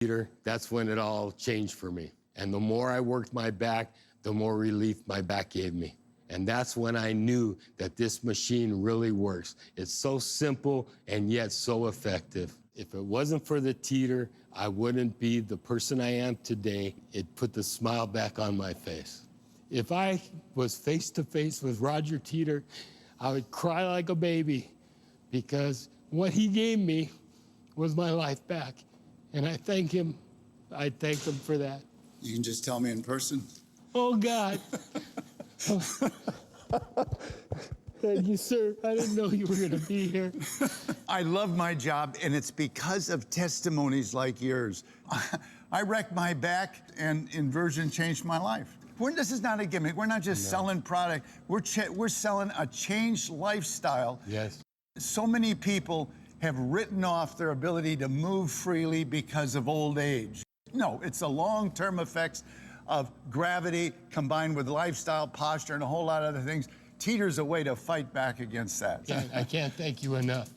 Teeter, that's when it all changed for me. And the more I worked my back, the more relief my back gave me. And that's when I knew that this machine really works. It's so simple and yet so effective. If it wasn't for the Teeter, I wouldn't be the person I am today. It put the smile back on my face. If I was face to face with Roger Teeter, I would cry like a baby because what he gave me was my life back. And I thank him. I thank him for that. You can just tell me in person. Oh, God. Thank you, sir. I didn't know you were going to be here. I love my job, and it's because of testimonies like yours. I wrecked my back, and Inversion changed my life. This is not a gimmick. We're not just selling product. We're selling a changed lifestyle. Yes. So many people have written off their ability to move freely because of old age. No, it's the long-term effects of gravity combined with lifestyle, posture, and a whole lot of other things. Teeter's a way to fight back against that. I can't thank you enough.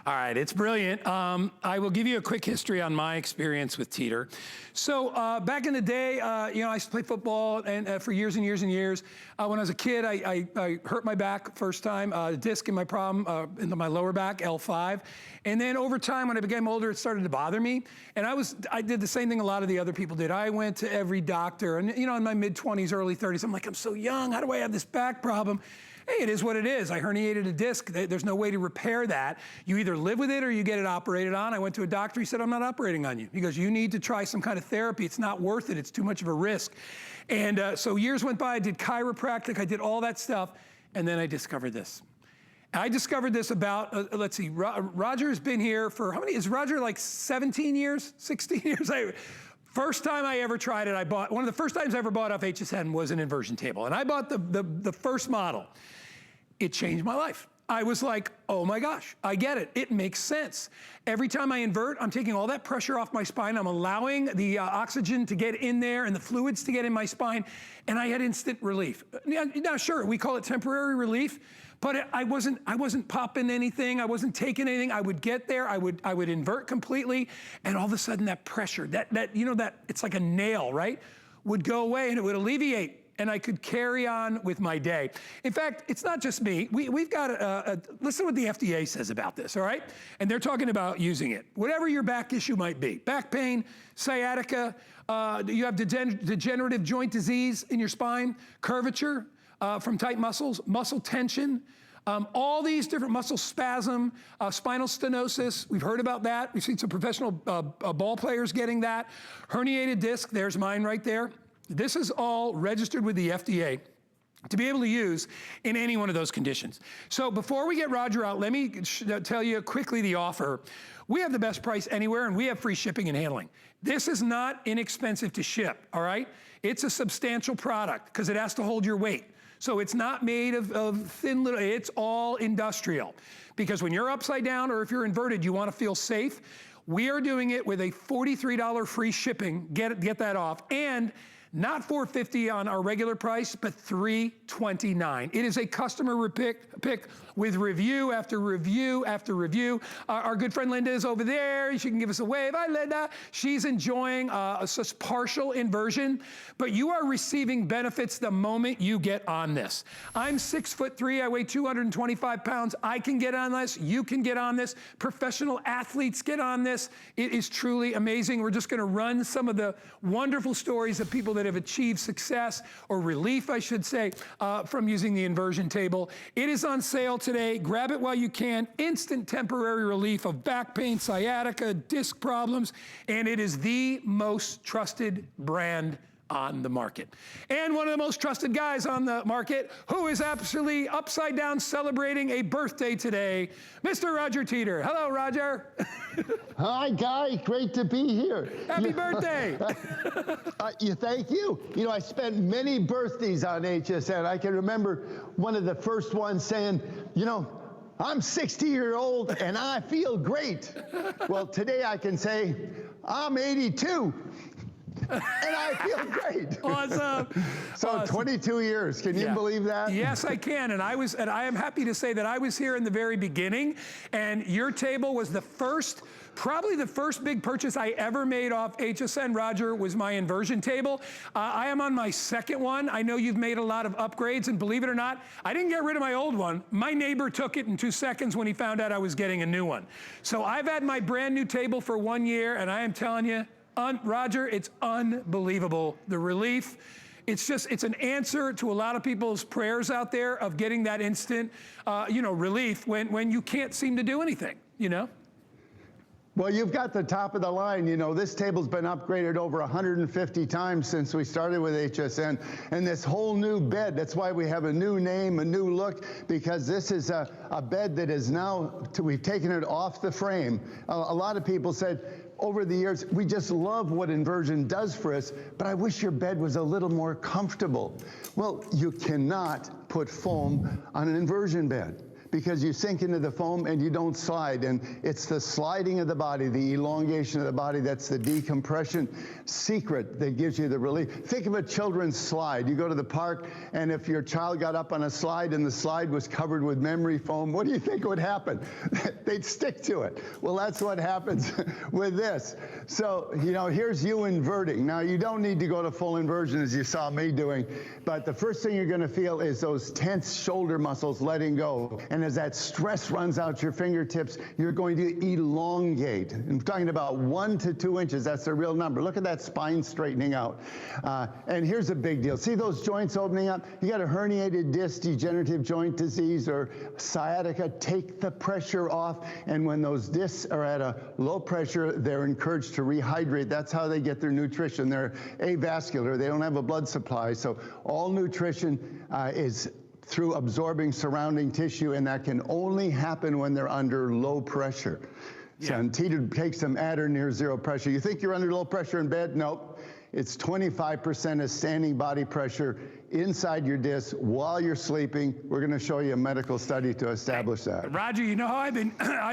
All right, it's brilliant. I will give you a quick history on my experience with Teeter. So back in the day, you know, I used to play football and for years and years and years. When I was a kid, I hurt my back first time, disc in my in my lower back, L5. And then over time, when I became older, it started to bother me. And I did the same thing a lot of the other people did. I went to every doctor, and you know, in my mid-20s, early 30s, I'm like, I'm so young, how do I have this back problem? Hey, it is what it is. I herniated a disc. There's no way to repair that. You either live with it or you get it operated on. I went to a doctor. He said, I'm not operating on you. He goes, you need to try some kind of therapy. It's not worth it. It's too much of a risk. And so years went by. I did chiropractic. I did all that stuff. And then I discovered this. I discovered this about, let's see, Roger has been here for, how many, is Roger like 17 years, 16 years? First time I ever tried it, I bought, one of the first times I ever bought off HSN was an inversion table. And I bought the first model. It changed my life. I was like, oh my gosh, I get it. It makes sense. Every time I invert, I'm taking all that pressure off my spine. I'm allowing the oxygen to get in there and the fluids to get in my spine. And I had instant relief. Now, sure, we call it temporary relief, but I wasn't popping anything. I wasn't taking anything. I would get there. I would invert completely. And all of a sudden that pressure, you know, that it's like a nail, right? Would go away and it would alleviate. And I could carry on with my day. In fact, it's not just me. We've got listen to what the FDA says about this, all right? And they're talking about using it. Whatever your back issue might be, back pain, sciatica, you have degenerative joint disease in your spine, curvature from tight muscles, muscle tension, all these different muscle spasm, spinal stenosis, we've heard about that. We've seen some professional ball players getting that. Herniated disc, there's mine right there. This is all registered with the FDA to be able to use in any one of those conditions. So before we get Roger out, let me tell you quickly the offer. We have the best price anywhere, and we have free shipping and handling. This is not inexpensive to ship, all right? It's a substantial product because it has to hold your weight. So it's not made of thin little, it's all industrial. Because when you're upside down or if you're inverted, you want to feel safe. We are doing it with a $43 free shipping, get that off, and not $450 on our regular price, but $329. It is a customer pick with review after review after review. Our good friend Linda is over there. She can give us a wave. Hi, Linda. She's enjoying a partial inversion, but you are receiving benefits the moment you get on this. I'm 6'3". I weigh 225 pounds. I can get on this. You can get on this. Professional athletes get on this. It is truly amazing. We're just going to run some of the wonderful stories of people that have achieved success or relief, I should say, from using the inversion table. It is on sale today. Grab it while you can. Instant temporary relief of back pain, sciatica, disc problems, and it is the most trusted brand on the market. And one of the most trusted guys on the market who is absolutely upside down celebrating a birthday today, Mr. Roger Teeter. Hello, Roger. Hi, Guy. Great to be here. Happy birthday. Thank you. You know, I spent many birthdays on HSN. I can remember one of the first ones saying, you know, I'm 60-year-old and I feel great. Well, today I can say, I'm 82. And I feel great. Awesome. So awesome. 22 years. Can you believe that? Yes, I can. And I am happy to say that I was here in the very beginning, and your table was the first Probably the first big purchase I ever made off HSN, Roger, was my inversion table. I am on my second one. I know you've made a lot of upgrades, and believe it or not, I didn't get rid of my old one. My neighbor took it in 2 seconds when he found out I was getting a new one. So I've had my brand new table for 1 year, and I am telling you, Roger, it's unbelievable. The relief. It's an answer to a lot of people's prayers out there of getting that instant, relief when you can't seem to do anything, Well, you've got the top of the line. This table's been upgraded over 150 times since we started with HSN. And this whole new bed, that's why we have a new name, a new look, because this is a bed that is now, we've taken it off the frame. A lot of people said, over the years, we just love what inversion does for us, but I wish your bed was a little more comfortable. Well, you cannot put foam on an inversion bed, because you sink into the foam and you don't slide. And it's the sliding of the body, the elongation of the body, that's the decompression secret that gives you the relief. Think of a children's slide. You go to the park, and if your child got up on a slide and the slide was covered with memory foam, what do you think would happen? They'd stick to it. Well, that's what happens with this. So, here's you inverting. Now, you don't need to go to full inversion as you saw me doing, but the first thing you're gonna feel is those tense shoulder muscles letting go. And as that stress runs out your fingertips, you're going to elongate. I'm talking about 1 to 2 inches. That's the real number. Look at that spine straightening out. And here's a big deal. See those joints opening up? You got a herniated disc, degenerative joint disease, or sciatica, take the pressure off. And when those discs are at a low pressure, they're encouraged to rehydrate. That's how they get their nutrition. They're avascular. They don't have a blood supply. So all nutrition is through absorbing surrounding tissue, and that can only happen when they're under low pressure. Yeah. So, and Teeter takes them at or near zero pressure. You think you're under low pressure in bed? Nope. It's 25% of standing body pressure inside your disc while you're sleeping. We're going to show you a medical study to establish that. Roger, you know how I've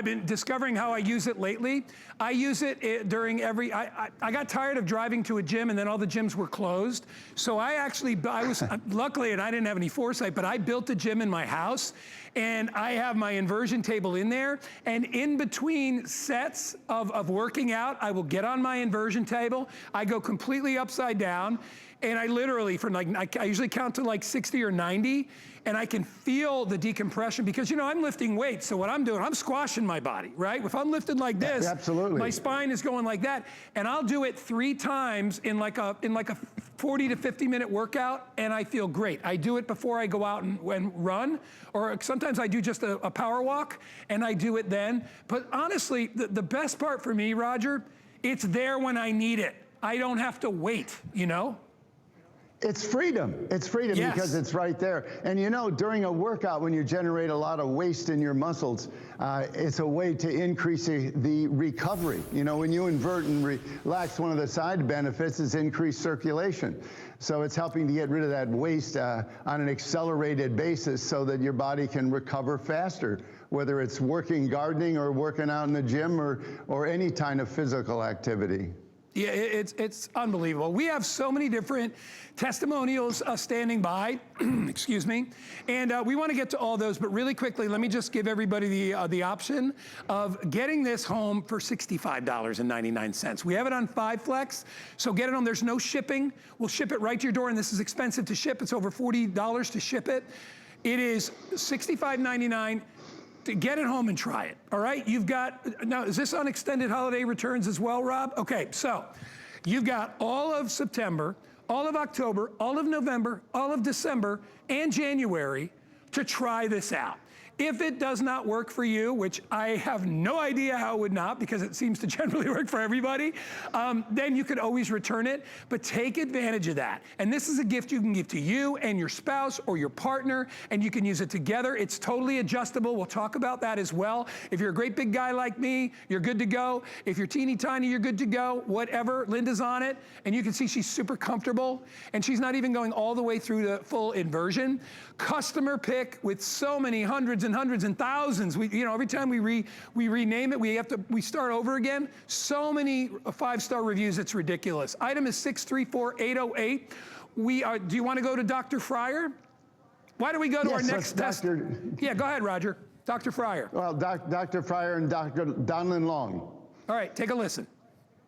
been discovering how I use it lately? I use it during I got tired of driving to a gym, and then all the gyms were closed. So I was, luckily, and I didn't have any foresight, but I built a gym in my house, and I have my inversion table in there, and in between sets of working out, I will get on my inversion table, I go completely upside down, and I literally, I usually count to like 60 or 90, and I can feel the decompression because, I'm lifting weights. So what I'm doing, I'm squashing my body, right? If I'm lifting like this, absolutely, my spine is going like that. And I'll do it 3 times in like a 40 to 50 minute workout, and I feel great. I do it before I go out and run, or sometimes I do just a power walk, and I do it then. But honestly, the best part for me, Roger, it's there when I need it. I don't have to wait, It's freedom. It's freedom, yes, because it's right there. And during a workout, when you generate a lot of waste in your muscles, it's a way to increase the recovery. When you invert and relax, one of the side benefits is increased circulation. So it's helping to get rid of that waste on an accelerated basis so that your body can recover faster, whether it's working, gardening, or working out in the gym, or any kind of physical activity. Yeah, it's unbelievable. We have so many different testimonials standing by, excuse me, and we want to get to all those, but really quickly, let me just give everybody the option of getting this home for $65.99. We have it on 5 Flex, so get it home. There's no shipping. We'll ship it right to your door, and this is expensive to ship. It's over $40 to ship it. It is $65.99. To get it home and try it, all right? You've got, now is this on extended holiday returns as well, Rob? Okay, so you've got all of September, all of October, all of November, all of December, and January to try this out. If it does not work for you, which I have no idea how it would not, because it seems to generally work for everybody, then you could always return it, but take advantage of that. And this is a gift you can give to you and your spouse or your partner, and you can use it together. It's totally adjustable. We'll talk about that as well. If you're a great big guy like me, you're good to go. If you're teeny tiny, you're good to go. Whatever, Linda's on it, and you can see she's super comfortable, and she's not even going all the way through the full inversion. Customer pick with so many hundreds and hundreds and thousands. Every time we rename it, we start over again. So many 5-star reviews, it's ridiculous. Item is 634808. Do you want to go to Dr. Fryer? Why don't we go to our next test? Dr. Yeah, go ahead, Roger. Dr. Fryer. Well, Dr. Fryer and Dr. Donlin Long. All right, take a listen.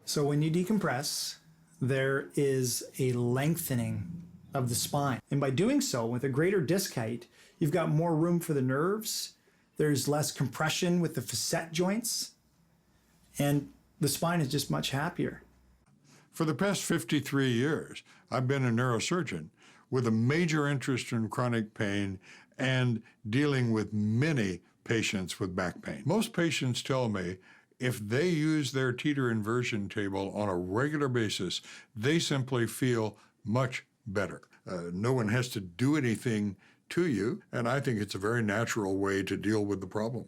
So when you decompress, there is a lengthening of the spine. And by doing so, with a greater disc height, you've got more room for the nerves. There's less compression with the facet joints. And the spine is just much happier. For the past 53 years, I've been a neurosurgeon with a major interest in chronic pain and dealing with many patients with back pain. Most patients tell me if they use their Teeter inversion table on a regular basis, they simply feel much better. No one has to do anything to you, and I think it's a very natural way to deal with the problem.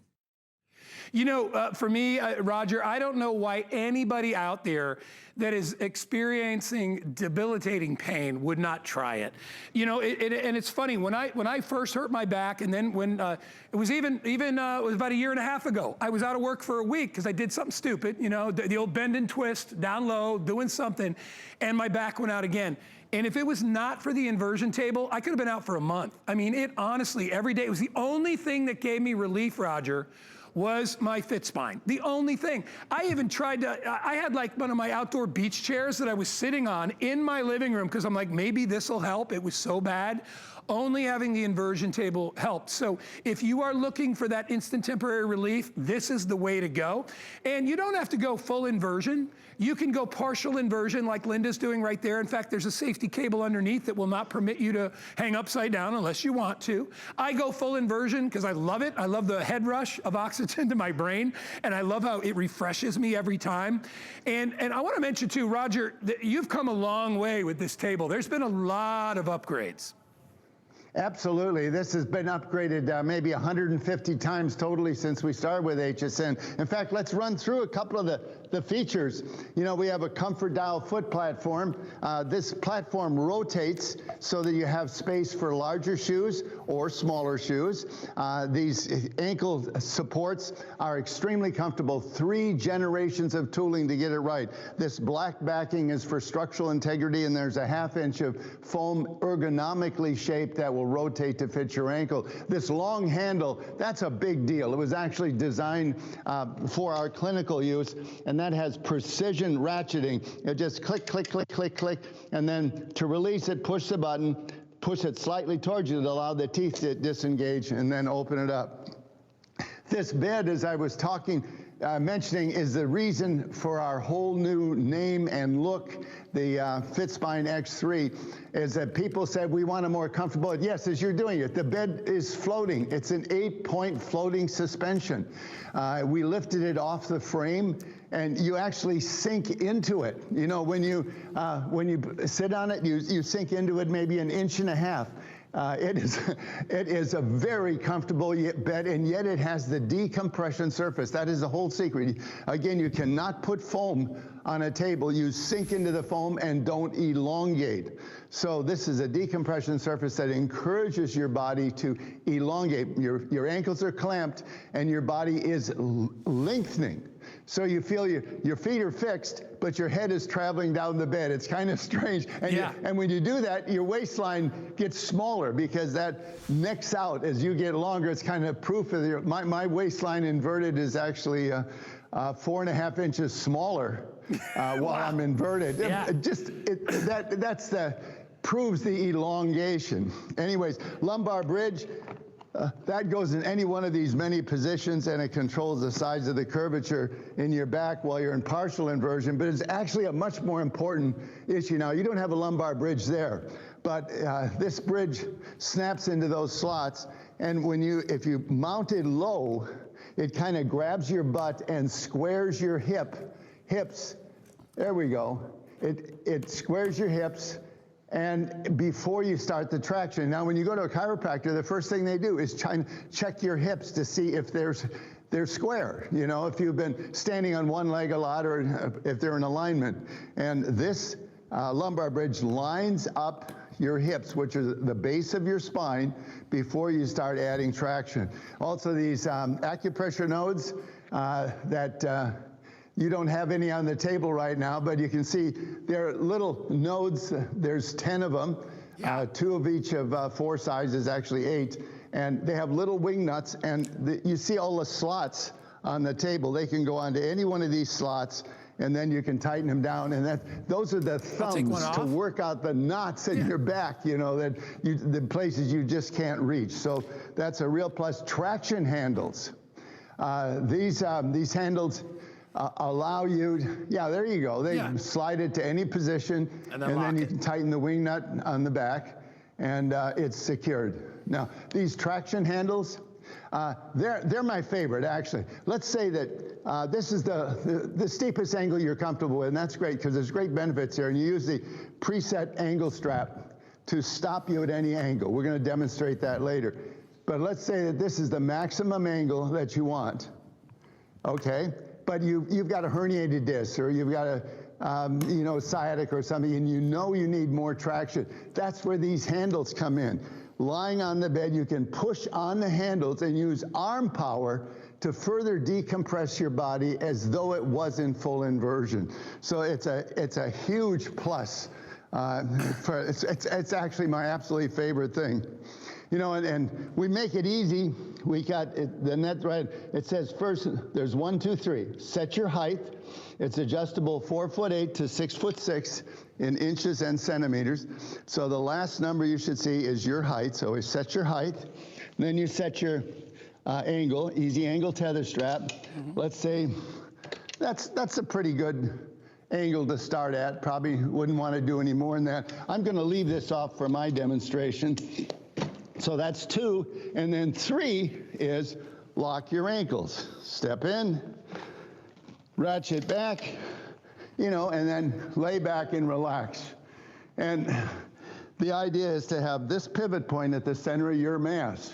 You know, for me, Roger, I don't know why anybody out there that is experiencing debilitating pain would not try it. You know, and it's funny, when I first hurt my back, and then when it was it was about a year and a half ago, I was out of work for a week because I did something stupid, you know, the old bend and twist, down low, doing something, and my back went out again. And if it was not for the inversion table, I could have been out for a month. I mean, it honestly, every day, it was the only thing that gave me relief, Roger, was my fit spine. The only thing. I even tried to, I had like one of my outdoor beach chairs that I was sitting on in my living room because I'm like, maybe this will help. It was so bad. Only having the inversion table helped. So if you are looking for that instant temporary relief, this is the way to go. And you don't have to go full inversion. You can go partial inversion like Linda's doing right there. In fact, there's a safety cable underneath that will not permit you to hang upside down unless you want to. I go full inversion because I love it. I love the head rush of oxygen to my brain, and I love how it refreshes me every time. And I want to mention too, Roger, that you've come a long way with this table. There's been a lot of upgrades. Absolutely. This has been upgraded maybe 150 times totally since we started with HSN. In fact, let's run through a couple of the features. You know, we have a comfort dial foot platform. This platform rotates so that you have space for larger shoes or smaller shoes. These ankle supports are extremely comfortable. 3 generations of tooling to get it right. This black backing is for structural integrity, and there's a ½ inch of foam ergonomically shaped that will rotate to fit your ankle. This long handle, that's a big deal. It was actually designed for our clinical use, and that has precision ratcheting. It just click, click, click, click, click, and then to release it, push the button, push it slightly towards you to allow the teeth to disengage, and then open it up. This bed, as I was mentioning, is the reason for our whole new name and look. The FitSpine X3 is that people said we want a more comfortable. Yes, as you're doing it, the bed is floating. It's an 8-point floating suspension. We lifted it off the frame, and you actually sink into it. You know, when you sit on it, you sink into it maybe 1.5 inches. It is a very comfortable bed, and yet it has the decompression surface. That is the whole secret. Again, you cannot put foam on a table. You sink into the foam and don't elongate. So this is a decompression surface that encourages your body to elongate. Your ankles are clamped, and your body is lengthening. So you feel your feet are fixed, but your head is traveling down the bed. It's kind of strange. And, and when you do that, your waistline gets smaller because that necks out as you get longer. It's kind of proof of my waistline inverted is actually 4.5 inches smaller while I'm inverted. Proves the elongation. Anyways, lumbar bridge. That goes in any one of these many positions, and it controls the size of the curvature in your back while you're in partial inversion, but it's actually a much more important issue. Now, you don't have a lumbar bridge there, but this bridge snaps into those slots, and if you mount it low, it kind of grabs your butt and squares your hips. There we go. It squares your hips, and before you start the traction. Now, when you go to a chiropractor, the first thing they do is try and check your hips to see if they're square. You know, if you've been standing on one leg a lot, or if they're in alignment. And this lumbar bridge lines up your hips, which is the base of your spine, before you start adding traction. Also, these acupressure nodes that you don't have any on the table right now, but you can see they're little nodes. There's 10 of them, 2 of each of 4 sizes, actually 8. And they have little wing nuts, and you see all the slots on the table. They can go onto any one of these slots, and then you can tighten them down. And those are the thumbs to work out the knots in your back, you know, the places you just can't reach. So that's a real plus. Traction handles. These handles allow you, there you go. They slide it to any position, and then you can tighten the wing nut on the back, and it's secured. Now, these traction handles, they're my favorite, actually. Let's say that this is the steepest angle you're comfortable with, and that's great because there's great benefits here, and you use the preset angle strap to stop you at any angle. We're going to demonstrate that later. But let's say that this is the maximum angle that you want, okay? But you've got a herniated disc, or you've got a sciatic or something, and you know you need more traction. That's where these handles come in. Lying on the bed, you can push on the handles and use arm power to further decompress your body as though it was in full inversion. So it's a huge plus. It's actually my absolutely favorite thing. You know, and we make it easy. We got the net right. It says first, there's 1, 2, 3. Set your height. It's adjustable 4'8" to 6'6" in inches and centimeters. So the last number you should see is your height. So we set your height. Then you set your angle, easy angle tether strap. Let's say that's a pretty good angle to start at. Probably wouldn't want to do any more than that. I'm going to leave this off for my demonstration. So that's 2, and then 3 is lock your ankles. Step in, ratchet back, you know, and then lay back and relax. And the idea is to have this pivot point at the center of your mass.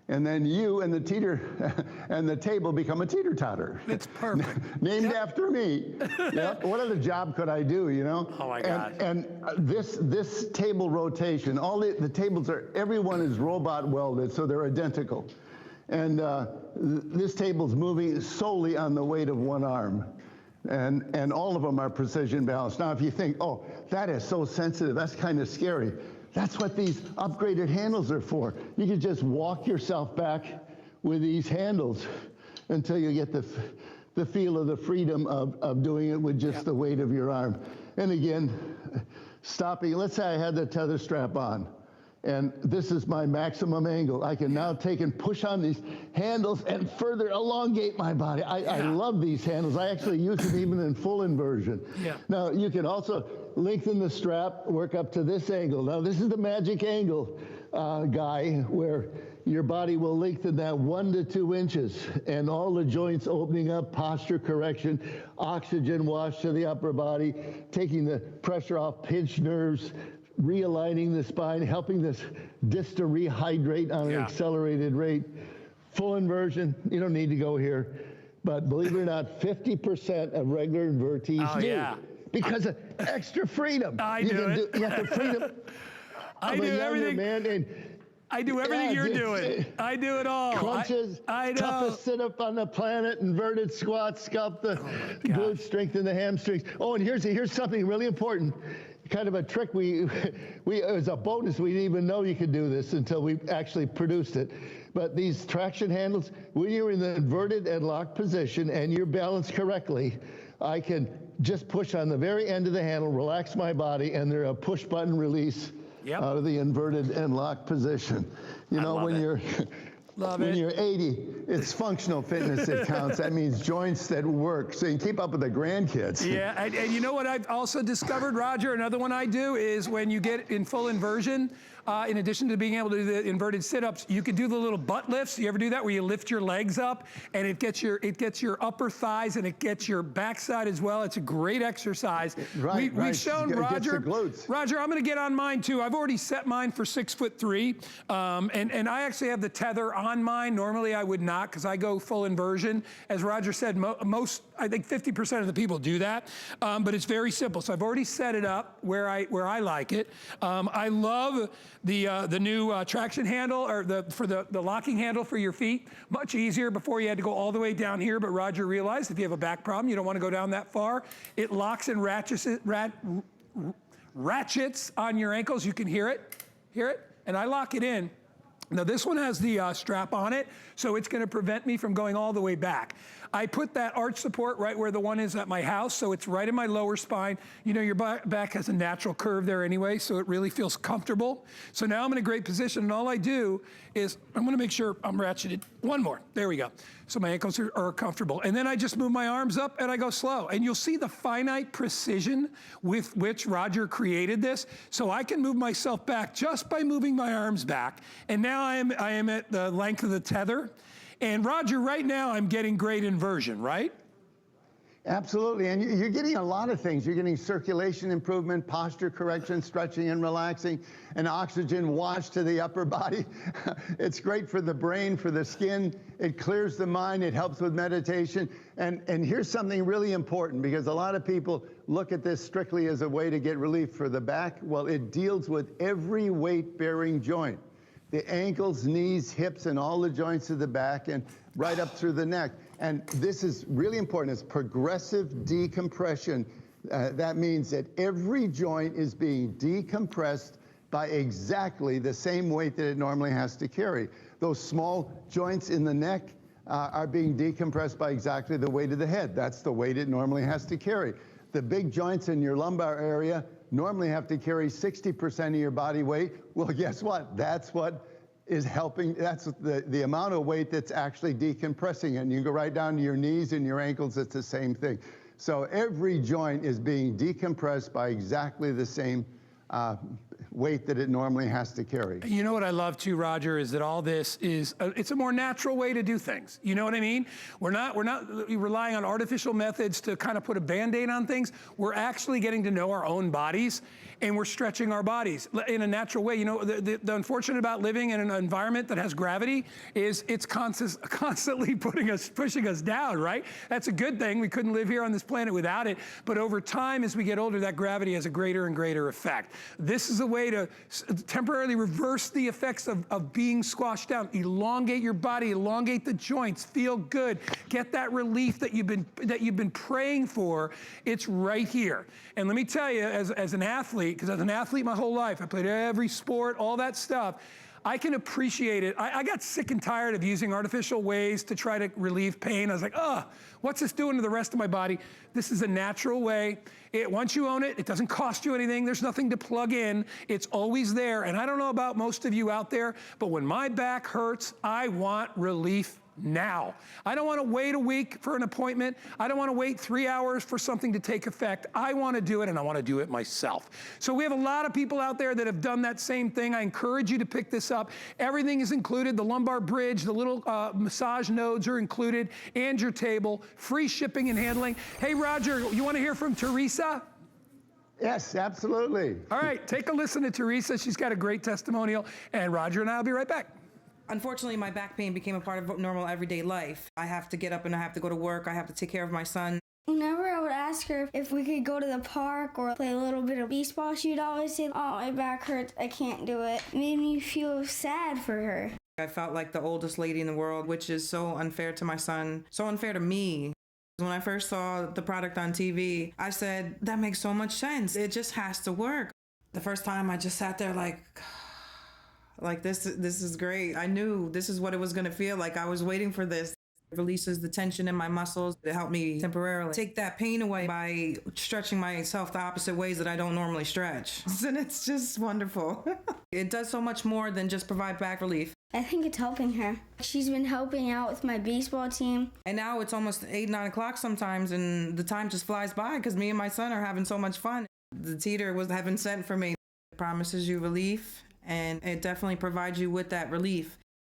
And then you and the teeter and the table become a teeter-totter. It's perfect. Named after me. Yep. What other job could I do, you know? Oh my gosh. And this table rotation, all the tables everyone is robot welded, so they're identical. And this table's moving solely on the weight of one arm. And all of them are precision balanced. Now, if you think, oh, that is so sensitive, that's kind of scary. That's what these upgraded handles are for. You can just walk yourself back with these handles until you get the feel of the freedom of doing it with just the weight of your arm. And again, stopping, let's say I had the tether strap on, and this is my maximum angle. I can now take and push on these handles and further elongate my body. I love these handles. I actually use them even in full inversion. Now, you can also lengthen the strap, work up to this angle. Now, this is the magic angle, guy, where your body will lengthen that 1 to 2 inches, and all the joints opening up, posture correction, oxygen wash to the upper body, taking the pressure off pinched nerves, realigning the spine, helping this disc to rehydrate on an accelerated rate. Full inversion, you don't need to go here. But believe it or not, 50% of regular invertees do. Because of extra freedom. You have the freedom. I do everything. Man, and I do everything you're doing. I do it all. Crunches, I know. toughest sit-up on the planet, inverted squats, sculpt the glutes, strengthen the hamstrings. Oh, and here's something really important. Kind of a trick it was a bonus. We didn't even know you could do this until we actually produced it. But these traction handles, when you're in the inverted and locked position and you're balanced correctly, I can just push on the very end of the handle, relax my body, and they're a push button release out of the inverted and locked position. You know, when you're you're 80, it's functional fitness that counts. That means joints that work, so you can keep up with the grandkids. Yeah, and you know what I've also discovered, Roger? Another one I do is when you get in full inversion, in addition to being able to do the inverted sit-ups, you can do the little butt lifts. You ever do that where you lift your legs up and it gets your upper thighs and it gets your backside as well? It's a great exercise. We've shown Roger. Roger, I'm going to get on mine too. I've already set mine for 6'3", and I actually have the tether on mine. Normally I would not because I go full inversion. As Roger said, I think 50% of the people do that, but it's very simple. So I've already set it up where I like it. I love the new traction handle, or the locking handle for your feet. Much easier. Before you had to go all the way down here, but Roger realized if you have a back problem, you don't want to go down that far. It locks and ratchets on your ankles. You can hear it, and I lock it in. Now this one has the strap on it, so it's going to prevent me from going all the way back. I put that arch support right where the one is at my house, so it's right in my lower spine. You know, your back has a natural curve there anyway, so it really feels comfortable. So now I'm in a great position, and all I do is, I'm gonna make sure I'm ratcheted. One more, there we go. So my ankles are comfortable. And then I just move my arms up and I go slow. And you'll see the finite precision with which Roger created this. So I can move myself back just by moving my arms back. And now I am at the length of the tether. And Roger, right now I'm getting great inversion, right? Absolutely, and you're getting a lot of things. You're getting circulation improvement, posture correction, stretching and relaxing, an oxygen wash to the upper body. It's great for the brain, for the skin. It clears the mind. It helps with meditation. And here's something really important, because a lot of people look at this strictly as a way to get relief for the back. Well, it deals with every weight-bearing joint. The ankles, knees, hips, and all the joints of the back, and right up through the neck. And this is really important. It's progressive decompression. That means that every joint is being decompressed by exactly the same weight that it normally has to carry. Those small joints in the neck are being decompressed by exactly the weight of the head. That's the weight it normally has to carry. The big joints in your lumbar area normally have to carry 60% of your body weight. Well, guess what? That's what is helping. That's the amount of weight that's actually decompressing. And you go right down to your knees and your ankles, it's the same thing. So every joint is being decompressed by exactly the same weight that it normally has to carry. You know what I love too, Roger, is that all this is, it's a more natural way to do things. You know what I mean? We're not relying on artificial methods to kind of put a Band-Aid on things. We're actually getting to know our own bodies, and we're stretching our bodies in a natural way. You know, the unfortunate about living in an environment that has gravity is it's constantly pushing us down, right? That's a good thing. We couldn't live here on this planet without it. But over time, as we get older, that gravity has a greater and greater effect. This is a way to temporarily reverse the effects of being squashed down. Elongate your body, elongate the joints, feel good, get that relief that you've been praying for. It's right here. And let me tell you, as an athlete, because as an athlete my whole life, I played every sport, all that stuff, I can appreciate it. I got sick and tired of using artificial ways to try to relieve pain. I was like, oh, what's this doing to the rest of my body? This is a natural way. Once you own it, it doesn't cost you anything. There's nothing to plug in. It's always there. And I don't know about most of you out there, but when my back hurts, I want relief now. I don't want to wait a week for an appointment. I don't want to wait 3 hours for something to take effect. I want to do it, and I want to do it myself. So we have a lot of people out there that have done that same thing. I encourage you to pick this up. Everything is included. The lumbar bridge, the little massage nodes are included, and your table. Free shipping and handling. Hey, Roger, you want to hear from Teresa? Yes, absolutely. All right, take a listen to Teresa. She's got a great testimonial, and Roger and I will be right back. Unfortunately, my back pain became a part of normal everyday life. I have to get up and I have to go to work. I have to take care of my son. Whenever I would ask her if we could go to the park or play a little bit of baseball, she'd always say, oh, my back hurts, I can't do it. It made me feel sad for her. I felt like the oldest lady in the world, which is so unfair to my son, so unfair to me. When I first saw the product on TV, I said, that makes so much sense. It just has to work. The first time I just sat there like this is great. I knew this is what it was going to feel like. I was waiting for this. It releases the tension in my muscles. It helped me temporarily take that pain away by stretching myself the opposite ways that I don't normally stretch. And it's just wonderful. It does so much more than just provide back relief. I think it's helping her. She's been helping out with my baseball team. And now it's almost 8, 9 o'clock sometimes, and the time just flies by because me and my son are having so much fun. The Teeter was heaven sent for me. It promises you relief, and it definitely provides you with that relief.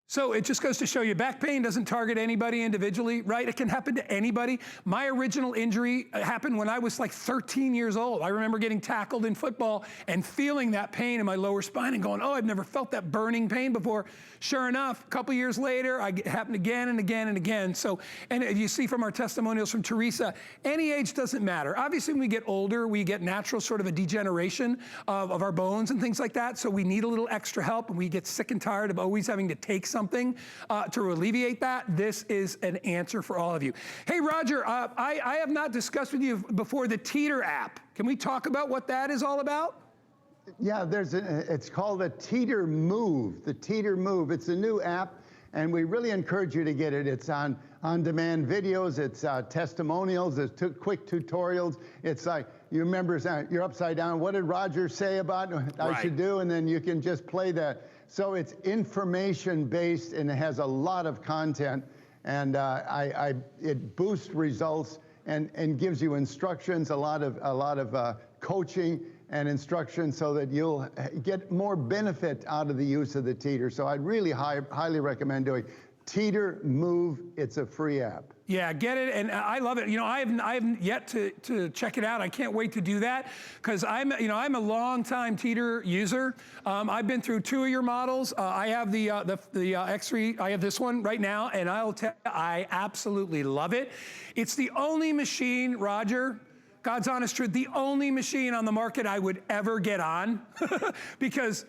So it just goes to show you, back pain doesn't target anybody individually, right? It can happen to anybody. My original injury happened when I was like 13 years old. I remember getting tackled in football and feeling that pain in my lower spine and going, oh, I've never felt that burning pain before. Sure enough, a couple years later, it happened again and again and again. So, and you see from our testimonials from Teresa, any age doesn't matter. Obviously, when we get older, we get natural sort of a degeneration of our bones and things like that. So we need a little extra help, and we get sick and tired of always having to take something to alleviate that. This is an answer for all of you. Hey, Roger, I have not discussed with you before the Teeter app. Can we talk about what that is all about? Yeah, it's called the Teeter Move. The Teeter Move. It's a new app. And we really encourage you to get it. It's on-demand videos, it's testimonials, it's quick tutorials. It's like, you remember, you're upside down, what did Roger say about I should do? And then you can just play that. So it's information-based, and it has a lot of content, and it boosts results and gives you instructions, a lot of coaching and instruction, so that you'll get more benefit out of the use of the Teeter. So I'd really highly recommend doing Teeter Move. It's a free app. Yeah, get it, and I love it. You know, I haven't yet to check it out. I can't wait to do that, because I'm a long-time Teeter user. I've been through 2 of your models. I have the X3. I have this one right now, and I'll tell you, I absolutely love it. It's the only machine, Roger, God's honest truth, the only machine on the market I would ever get on, because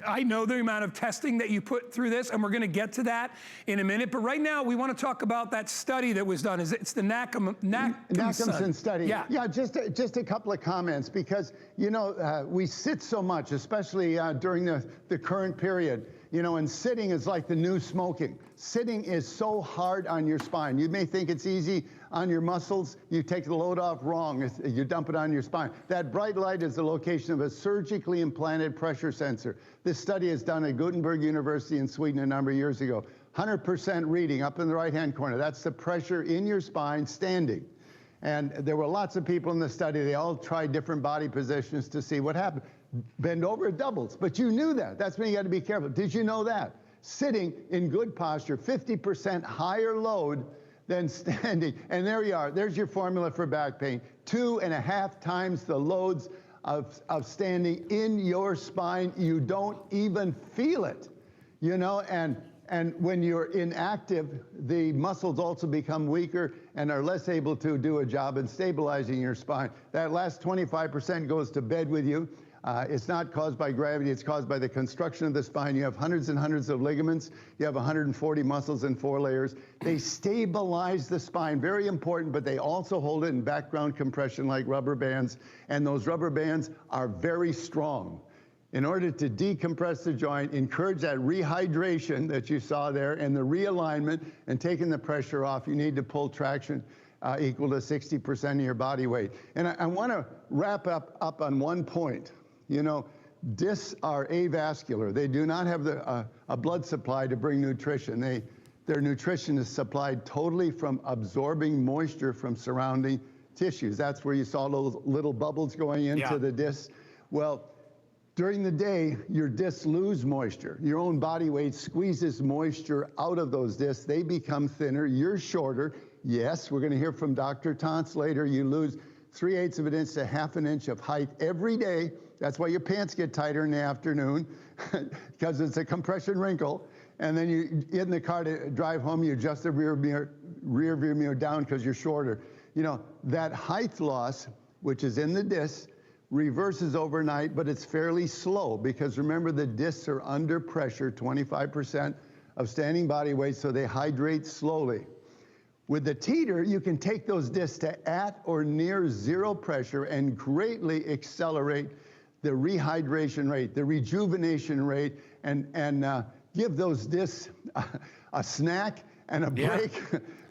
I know the amount of testing that you put through this, and we're going to get to that in a minute. But right now, we want to talk about that study that was done. It's the Nachemson study. Yeah, just a couple of comments, because, you know, we sit so much, especially during the current period. You know, and sitting is like the new smoking. Sitting is so hard on your spine. You may think it's easy on your muscles. You take the load off wrong. You dump it on your spine. That bright light is the location of a surgically implanted pressure sensor. This study is done at Gutenberg University in Sweden a number of years ago. 100% reading up in the right-hand corner. That's the pressure in your spine standing. And there were lots of people in the study. They all tried different body positions to see what happened. Bend over, it doubles. But you knew that. That's when you got to be careful. Did you know that? Sitting in good posture, 50% higher load than standing. And there you are. There's your formula for back pain. 2.5 times the loads of standing in your spine. You don't even feel it, you know, and when you're inactive, the muscles also become weaker and are less able to do a job in stabilizing your spine. That last 25% goes to bed with you. It's not caused by gravity, it's caused by the construction of the spine. You have hundreds and hundreds of ligaments. You have 140 muscles in 4 layers. They stabilize the spine, very important, but they also hold it in background compression like rubber bands, and those rubber bands are very strong. In order to decompress the joint, encourage that rehydration that you saw there and the realignment and taking the pressure off, you need to pull traction equal to 60% of your body weight. And I want to wrap up on one point. You know, discs are avascular. They do not have a blood supply to bring nutrition. Their nutrition is supplied totally from absorbing moisture from surrounding tissues. That's where you saw those little bubbles going into the discs. Well, during the day, your discs lose moisture. Your own body weight squeezes moisture out of those discs. They become thinner. You're shorter. Yes, we're going to hear from Dr. Tantz later. You lose 3/8 of an inch to 1/2 an inch of height every day. That's why your pants get tighter in the afternoon, because it's a compression wrinkle. And then you get in the car to drive home, you adjust the rear view mirror down because you're shorter. You know, that height loss, which is in the disc, reverses overnight, but it's fairly slow, because remember, the discs are under pressure, 25% of standing body weight, so they hydrate slowly. With the Teeter, you can take those discs to at or near 0 pressure and greatly accelerate the rehydration rate, the rejuvenation rate, and give those discs a snack and a break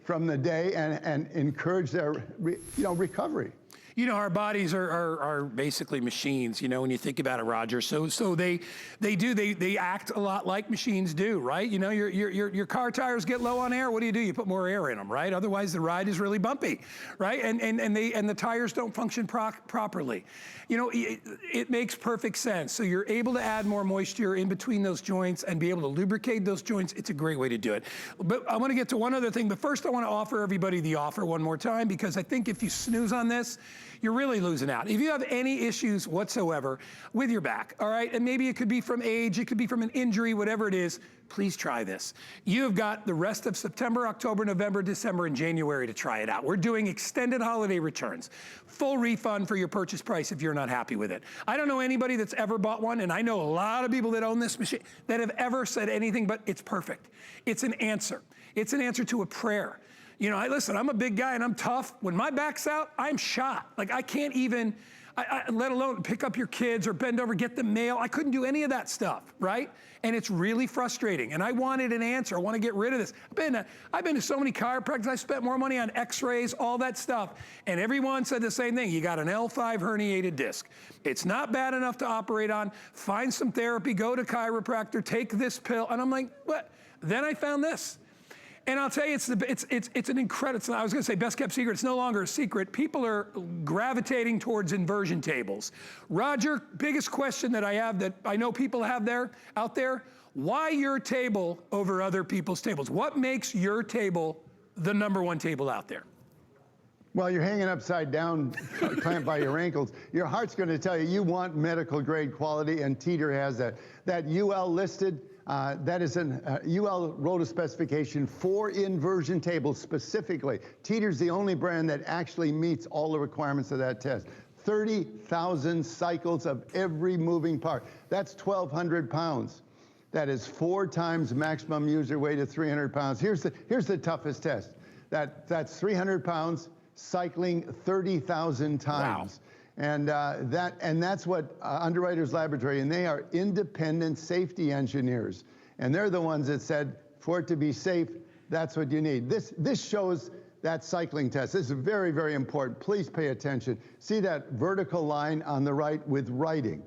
from the day, and encourage their recovery. You know, our bodies are basically machines, you know, when you think about it, Roger. So they act a lot like machines do, right? You know, your car tires get low on air. What do? You put more air in them, right? Otherwise, the ride is really bumpy, right? And the tires don't function properly. You know, it makes perfect sense. So you're able to add more moisture in between those joints and be able to lubricate those joints. It's a great way to do it. But I want to get to one other thing. But first, I want to offer everybody the offer one more time, because I think if you snooze on this, you're really losing out. If you have any issues whatsoever with your back, all right, and maybe it could be from age, it could be from an injury, whatever it is, please try this. You've got the rest of September, October, November, December, and January to try it out. We're doing extended holiday returns, full refund for your purchase price if you're not happy with it. I don't know anybody that's ever bought one, and I know a lot of people that own this machine that have ever said anything but it's perfect. It's an answer. It's an answer to a prayer. You know, listen, I'm a big guy and I'm tough. When my back's out, I'm shot. Like, I can't even let alone pick up your kids or bend over, get the mail. I couldn't do any of that stuff, right? And it's really frustrating. And I wanted an answer. I want to get rid of this. I've been to so many chiropractors. I spent more money on x-rays, all that stuff. And everyone said the same thing. You got an L5 herniated disc. It's not bad enough to operate on. Find some therapy, go to chiropractor, take this pill. And I'm like, what? Then I found this. And I'll tell you, it's an incredible, I was gonna say best kept secret, it's no longer a secret. People are gravitating towards inversion tables. Roger, biggest question that I have that I know people have out there, why your table over other people's tables? What makes your table the #1 table out there? Well, you're hanging upside down, clamped by your ankles. Your heart's going to tell you want medical grade quality, and Teeter has that. That UL listed, that is an UL wrote a specification for inversion tables specifically. Teeter's the only brand that actually meets all the requirements of that test. 30,000 cycles of every moving part. That's 1,200 pounds. That is 4 times maximum user weight of 300 pounds. Here's the toughest test. That's 300 pounds. Cycling 30,000 times. Wow. And that's what Underwriters Laboratory, and they are independent safety engineers. And they're the ones that said, for it to be safe, that's what you need. This shows that cycling test. This is very, very important. Please pay attention. See that vertical line on the right with writing.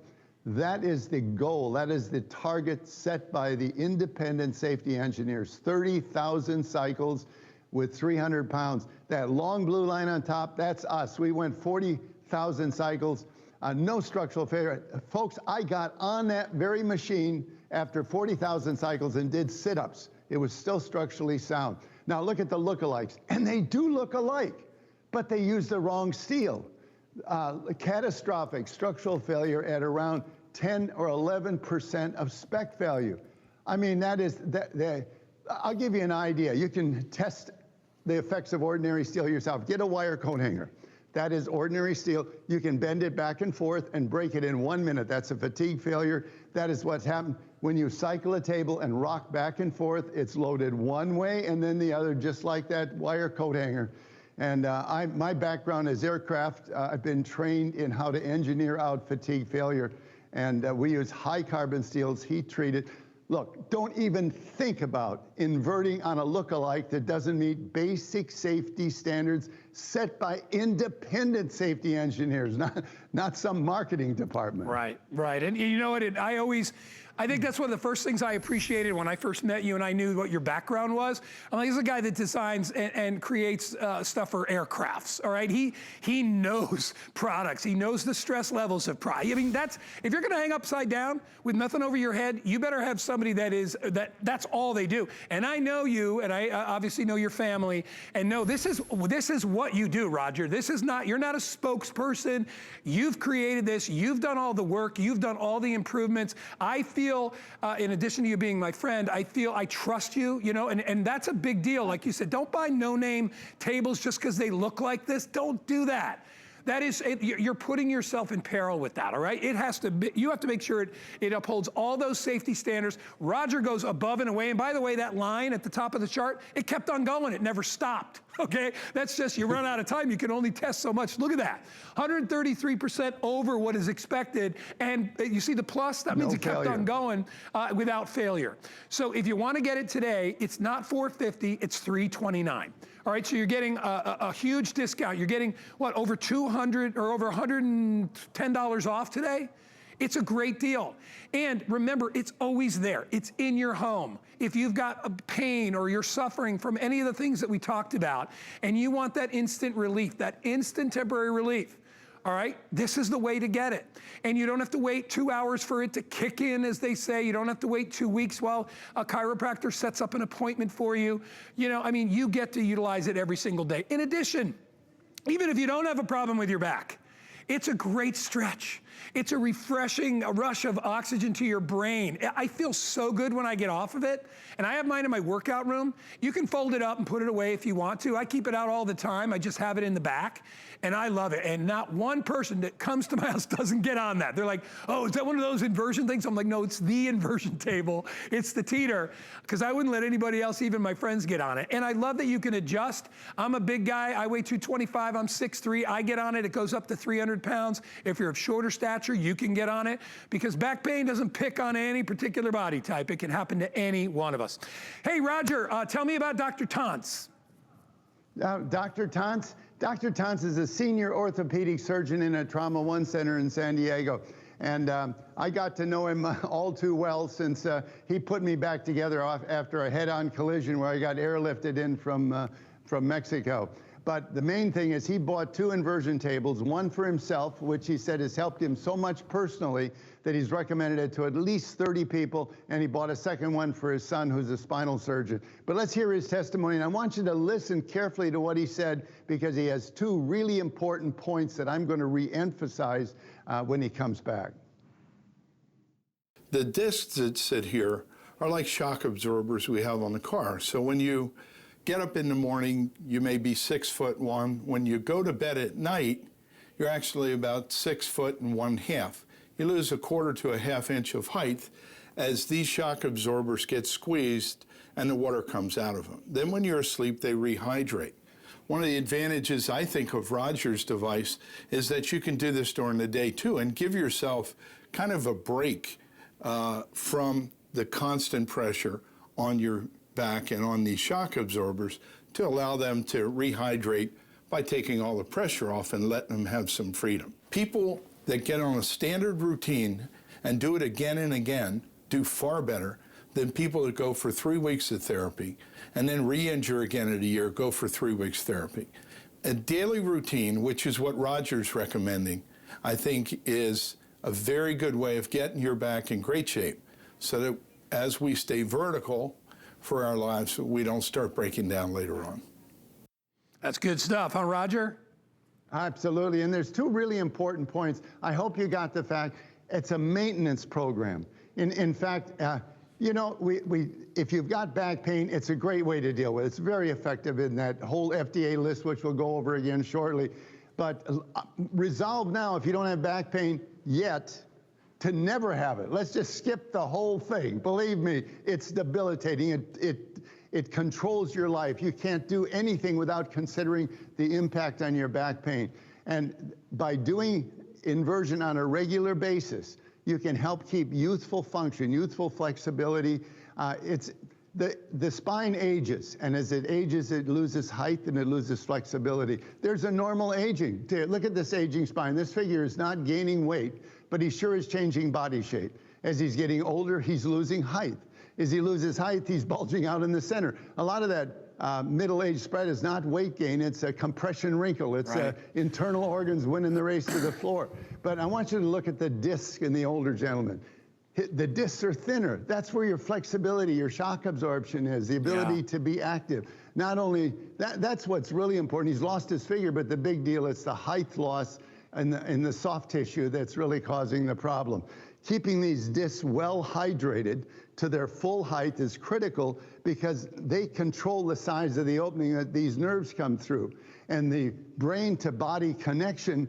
That is the goal. That is the target set by the independent safety engineers. 30,000 cycles with 300 pounds. That long blue line on top, that's us. We went 40,000 cycles, no structural failure. Folks, I got on that very machine after 40,000 cycles and did sit-ups. It was still structurally sound. Now look at the lookalikes, and they do look alike, but they use the wrong steel. Catastrophic structural failure at around 10 or 11% of spec value. I mean, I'll give you an idea. You can test the effects of ordinary steel yourself. Get a wire coat hanger. That is ordinary steel. You can bend it back and forth and break it in 1 minute. That's a fatigue failure. That is what's happened. When you cycle a table and rock back and forth, it's loaded one way and then the other, just like that wire coat hanger. And my background is aircraft. I've been trained in how to engineer out fatigue failure. And we use high carbon steels, heat treated. Look, don't even think about inverting on a lookalike that doesn't meet basic safety standards set by independent safety engineers, not some marketing department. Right, right. And you know what, I think that's one of the first things I appreciated when I first met you and I knew what your background was. I'm like, he's a guy that designs and creates stuff for aircrafts, all right? He knows products. He knows the stress levels of product. I mean, if you're gonna hang upside down with nothing over your head, you better have somebody that's all they do. And I know you, and I obviously know your family, and know this is what you do, Roger. You're not a spokesperson. You've created this, you've done all the work, you've done all the improvements. I feel, in addition to you being my friend, I trust you, you know, and that's a big deal. Like you said, don't buy no-name tables just because they look like this. Don't do that. You're putting yourself in peril with that, all right? You have to make sure it upholds all those safety standards. Roger goes above and away, and by the way, that line at the top of the chart, it kept on going, it never stopped, okay? That's just, you run out of time, you can only test so much. Look at that, 133% over what is expected, and you see the plus? That means it kept on going without failure. So if you want to get it today, it's not $450, it's $329. All right, so you're getting a huge discount. You're getting, what, over $200 or over $110 off today? It's a great deal. And remember, it's always there. It's in your home. If you've got a pain or you're suffering from any of the things that we talked about, and you want that instant relief, that instant temporary relief, all right, this is the way to get it. And you don't have to wait 2 hours for it to kick in, as they say. You don't have to wait 2 weeks while a chiropractor sets up an appointment for you. You know, I mean, you get to utilize it every single day. In addition, even if you don't have a problem with your back, it's a great stretch. It's a refreshing rush of oxygen to your brain. I feel so good when I get off of it. And I have mine in my workout room. You can fold it up and put it away if you want to. I keep it out all the time. I just have it in the back. And I love it. And not one person that comes to my house doesn't get on that. They're like, oh, is that one of those inversion things? I'm like, no, it's the inversion table. It's the Teeter. Because I wouldn't let anybody else, even my friends, get on it. And I love that you can adjust. I'm a big guy. I weigh 225. I'm 6'3". I get on it. It goes up to 300 100 pounds. If you're of shorter stature, you can get on it, because back pain doesn't pick on any particular body type. It can happen to any one of us. Hey, Roger, tell me about Dr. Tantz. Dr. Tantz? Dr. Tantz is a senior orthopedic surgeon in a Trauma One Center in San Diego. And I got to know him all too well, since he put me back together after a head-on collision where I got airlifted in from Mexico. But the main thing is he bought 2 inversion tables, one for himself, which he said has helped him so much personally that he's recommended it to at least 30 people, and he bought a second one for his son, who's a spinal surgeon. But let's hear his testimony, and I want you to listen carefully to what he said, because he has 2 really important points that I'm going to re-emphasize when he comes back. The discs that sit here are like shock absorbers we have on the car. So when you get up in the morning, you may be 6'1". When you go to bed at night, you're actually about 6'1½". You lose 1/4 to 1/2 inch of height as these shock absorbers get squeezed and the water comes out of them. Then when you're asleep, they rehydrate. One of the advantages, I think, of Roger's device is that you can do this during the day too and give yourself kind of a break from the constant pressure on your back and on these shock absorbers, to allow them to rehydrate by taking all the pressure off and letting them have some freedom. People that get on a standard routine and do it again and again do far better than people that go for 3 weeks of therapy and then re-injure again in a year, go for 3 weeks therapy. A daily routine, which is what Roger's recommending, I think is a very good way of getting your back in great shape, so that as we stay vertical for our lives, we don't start breaking down later on. That's good stuff, huh, Roger? Absolutely, and there's 2 really important points. I hope you got the fact it's a maintenance program. In fact, you know, if you've got back pain, it's a great way to deal with it. It's very effective in that whole FDA list, which we'll go over again shortly. But resolve now, if you don't have back pain yet, to never have it. Let's just skip the whole thing. Believe me, it's debilitating. It controls your life. You can't do anything without considering the impact on your back pain. And by doing inversion on a regular basis, you can help keep youthful function, youthful flexibility. The spine ages, and as it ages, it loses height and it loses flexibility. There's a normal aging. Look at this aging spine. This figure is not gaining weight, but he sure is changing body shape. As he's getting older, he's losing height. As he loses height, he's bulging out in the center. A lot of that middle-age spread is not weight gain, it's a compression wrinkle. It's internal organs winning the race to the floor. But I want you to look at the disc in the older gentleman. The discs are thinner. That's where your flexibility, your shock absorption is, the ability to be active. Not only, that's what's really important. He's lost his figure, but the big deal is the height loss in the soft tissue that's really causing the problem. Keeping these discs well hydrated to their full height is critical, because they control the size of the opening that these nerves come through. And the brain to body connection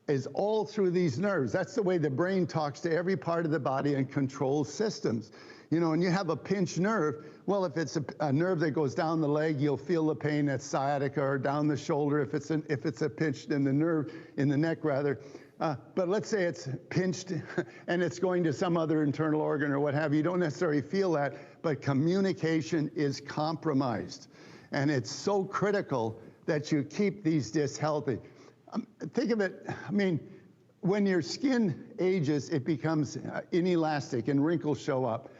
is all through these nerves. That's the way the brain talks to every part of the body and controls systems. You know, when you have a pinched nerve, well, if it's a nerve that goes down the leg, you'll feel the pain at sciatica, or down the shoulder if it's a pinched in the nerve, in the neck rather. But let's say it's pinched and it's going to some other internal organ or what have you. You don't necessarily feel that, but communication is compromised. And it's so critical that you keep these discs healthy. Think of it, I mean, when your skin ages, it becomes inelastic and wrinkles show up.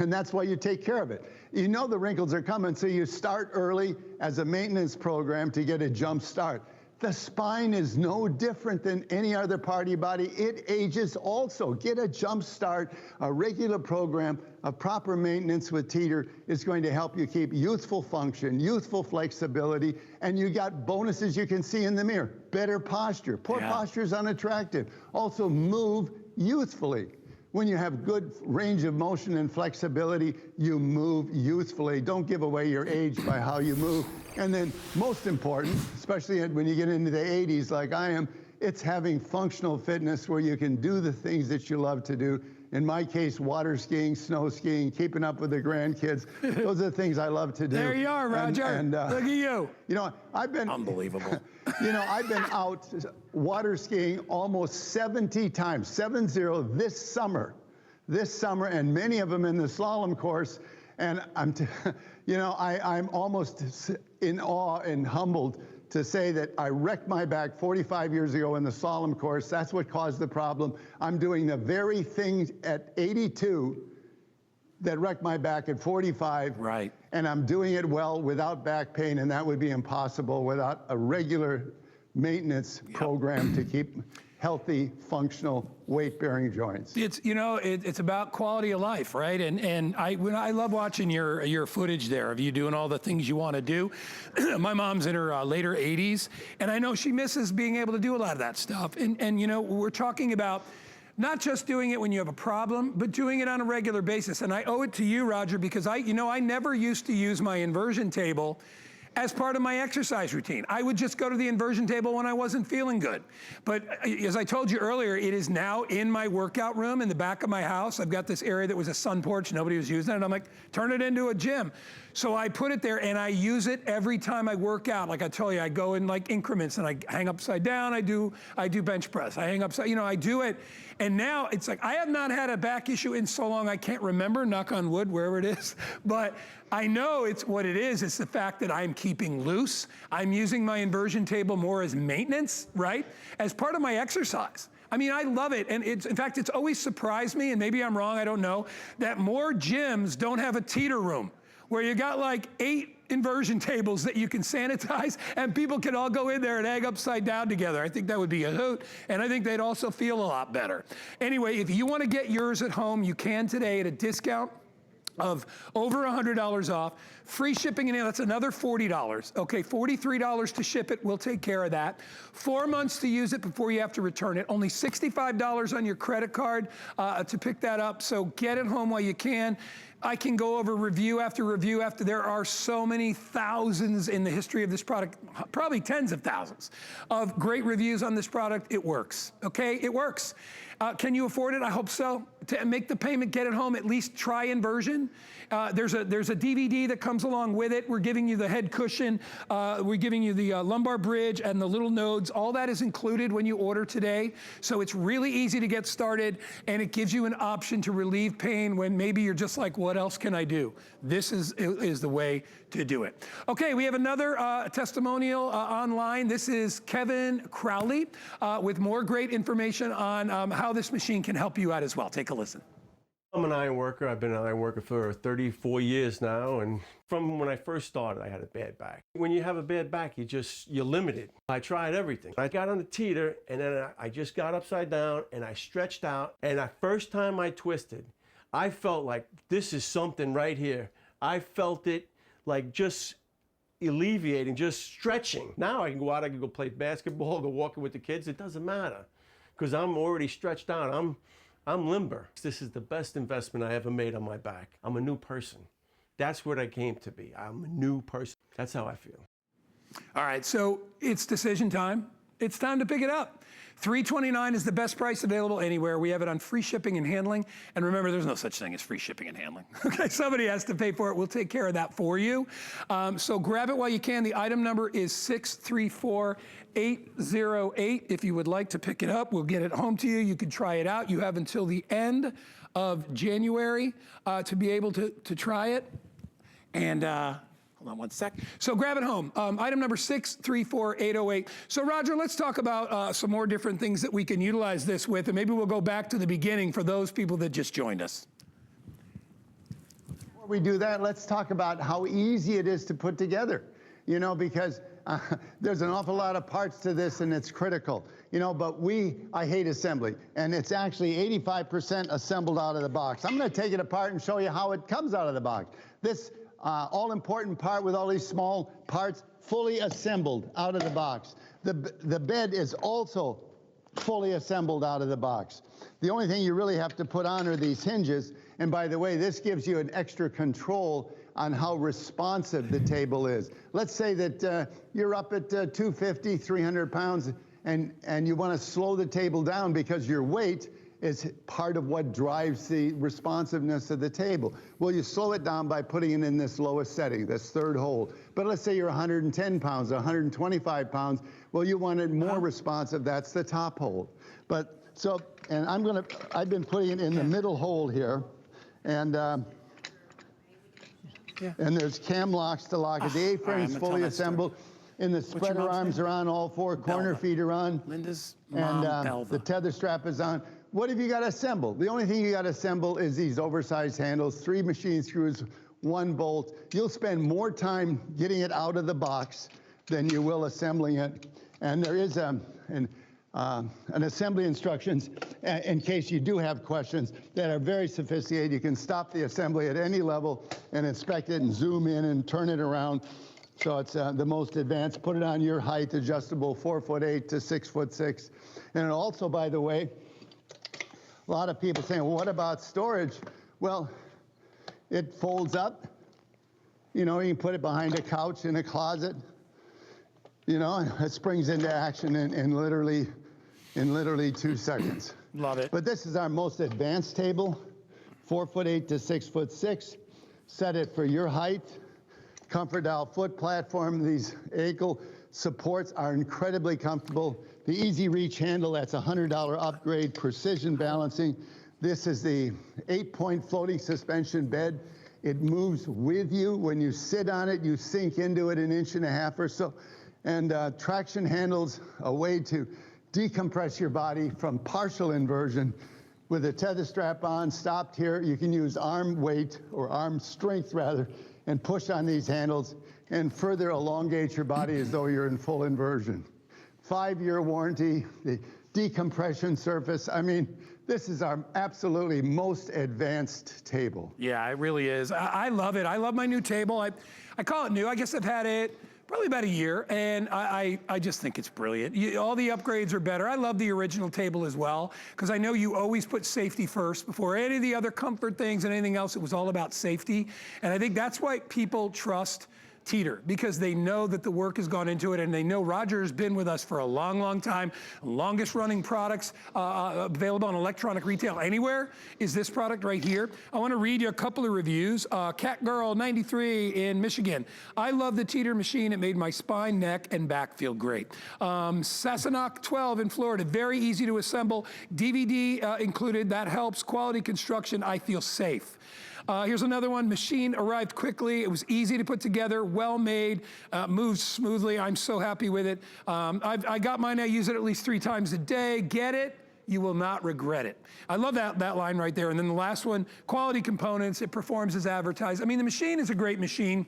And that's why you take care of it. You know the wrinkles are coming, so you start early as a maintenance program to get a jump start. The spine is no different than any other part of your body. It ages also. Get a jump start. A regular program of proper maintenance with Teeter is going to help you keep youthful function, youthful flexibility, and you got bonuses you can see in the mirror. Better posture. Poor posture is unattractive. Also move youthfully. When you have good range of motion and flexibility, you move youthfully. Don't give away your age by how you move. And then most important, especially when you get into the 80s like I am, It's having functional fitness where you can do the things that you love to do. In my case, water skiing, snow skiing, keeping up with the grandkids. Those are the things I love to do. There you are, Roger. Look at you. You know, I've been unbelievable. You know, I've been out water skiing almost 70 times, 70 this summer, and many of them in the slalom course. And I'm almost in awe and humbled to say that I wrecked my back 45 years ago in the slalom course. That's what caused the problem. I'm doing the very thing at 82 that wrecked my back at 45. Right. And I'm doing it well without back pain, and that would be impossible without a regular maintenance program to keep healthy, functional, weight-bearing joints. It's, you know, it's about quality of life, right? And I love watching your footage there of you doing all the things you want to do. My mom's in her later 80s, and I know she misses being able to do a lot of that stuff. And you know, we're talking about not just doing it when you have a problem, but doing it on a regular basis. And I owe it to you, Roger, because I never used to use my inversion table as part of my exercise routine. I would just go to the inversion table when I wasn't feeling good. But as I told you earlier, it is now in my workout room in the back of my house. I've got this area that was a sun porch, nobody was using it, and I'm like, turn it into a gym. So I put it there and I use it every time I work out. Like I told you, I go in like increments and I hang upside down, I do bench press, I hang upside, I do it. And now it's like, I have not had a back issue in so long, I can't remember, knock on wood, wherever it is. But I know it's what it is. It's the fact that I'm keeping loose. I'm using my inversion table more as maintenance, right? As part of my exercise. I mean, I love it. And in fact, it's always surprised me, and maybe I'm wrong, I don't know, that more gyms don't have a Teeter room where you got like 8 inversion tables that you can sanitize and people can all go in there and hang upside down together. I think that would be a hoot, and I think they'd also feel a lot better. Anyway, if you want to get yours at home, you can today at a discount of over $100 off. Free shipping, and that's another $40. Okay, $43 to ship it. We'll take care of that. 4 months to use it before you have to return it. Only $65 on your credit card to pick that up. So get it home while you can. I can go over review after review after. There are so many thousands in the history of this product, probably tens of thousands of great reviews on this product. It works, okay? It works. Can you afford it? I hope so. To make the payment, get it home, at least try Inversion. There's a DVD that comes along with it. We're giving you the head cushion. We're giving you the lumbar bridge and the little nodes. All that is included when you order today. So it's really easy to get started, and it gives you an option to relieve pain when maybe you're just like, what else can I do? This is the way to do it. Okay, we have another testimonial online. This is Kevin Crowley with more great information on how this machine can help you out as well. Take a listen. I'm an iron worker. I've been an iron worker for 34 years now, and from when I first started, I had a bad back. When you have a bad back, you're limited. I tried everything. I got on the Teeter, and then I just got upside down, and I stretched out, and the first time I twisted, I felt like this is something right here. I felt it like just alleviating, just stretching. Now I can go out, I can go play basketball, go walking with the kids. It doesn't matter because I'm already stretched out. I'm limber. This is the best investment I ever made on my back. I'm a new person. That's what I came to be. I'm a new person. That's how I feel. All right, so it's decision time. It's time to pick it up. $329 is the best price available anywhere. We have it on free shipping and handling. And remember, there's no such thing as free shipping and handling. Okay, somebody has to pay for it. We'll take care of that for you. So grab it while you can. The item number is 634808. If you would like to pick it up, we'll get it home to you. You can try it out. You have until the end of January to be able to try it. And hold on one sec. So grab it home. Item number 634808. So Roger, let's talk about some more different things that we can utilize this with, and maybe we'll go back to the beginning for those people that just joined us. Before we do that, let's talk about how easy it is to put together, because there's an awful lot of parts to this and it's critical, but I hate assembly, and it's actually 85% assembled out of the box. I'm going to take it apart and show you how it comes out of the box. This all-important part with all these small parts fully assembled out of the box. The bed is also fully assembled out of the box. The only thing you really have to put on are these hinges, and by the way, this gives you an extra control on how responsive the table is. Let's say that you're up at 250, 300 pounds, and you want to slow the table down because your weight is part of what drives the responsiveness of the table. Well, you slow it down by putting it in this lowest setting, this third hold. But let's say you're 110 pounds, 125 pounds. Well, you want it more responsive. That's the top hold. But so, and I've been putting it in the middle hold here, and there's cam locks to lock it. The A-frame's fully assembled. And the spreader arms are on, all four corner feet are on. Linda's mom, and the tether strap is on. What have you got to assemble? The only thing you got to assemble is these oversized handles, 3 machine screws, 1 bolt. You'll spend more time getting it out of the box than you will assembling it. And there is an assembly instructions in case you do have questions that are very sophisticated. You can stop the assembly at any level and inspect it and zoom in and turn it around. So it's the most advanced. Put it on your height, adjustable 4'8" to 6'6". And also, by the way, a lot of people saying, well, what about storage? Well, it folds up. You know, you can put it behind a couch in a closet. You know, it springs into action in literally 2 seconds. Love it. But this is our most advanced table, 4'8" to 6'6". Set it for your height. Comfort Dial foot platform. These ankle supports are incredibly comfortable. The Easy Reach handle, that's a $100 upgrade, precision balancing. This is the 8-point floating suspension bed. It moves with you. When you sit on it, you sink into it 1.5 inches or so. And traction handles, a way to decompress your body from partial inversion. With a tether strap on, stopped here, you can use arm weight, or arm strength rather, and push on these handles and further elongate your body as though you're in full inversion. 5-year warranty, the decompression surface. I mean, this is our absolutely most advanced table. Yeah, it really is. I love it. I love my new table. I call it new. I guess I've had it probably about a year, and I just think it's brilliant. All the upgrades are better. I love the original table as well, because I know you always put safety first before any of the other comfort things and anything else. It was all about safety, and I think that's why people trust Teeter, because they know that the work has gone into it, and they know Roger has been with us for a long, long time. Longest running products available on electronic retail anywhere is this product right here. I want to read you a couple of reviews. Cat Girl 93 in Michigan. I love the Teeter machine. It made my spine, neck, and back feel great. Sassenach 12 in Florida. Very easy to assemble. DVD included. That helps. Quality construction. I feel safe. Here's another one. Machine arrived quickly. It was easy to put together, well made, moves smoothly. I'm so happy with it. I got mine. I use it at least 3 times a day. Get it? You will not regret it. I love that line right there. And then the last one, quality components. It performs as advertised. I mean, the machine is a great machine.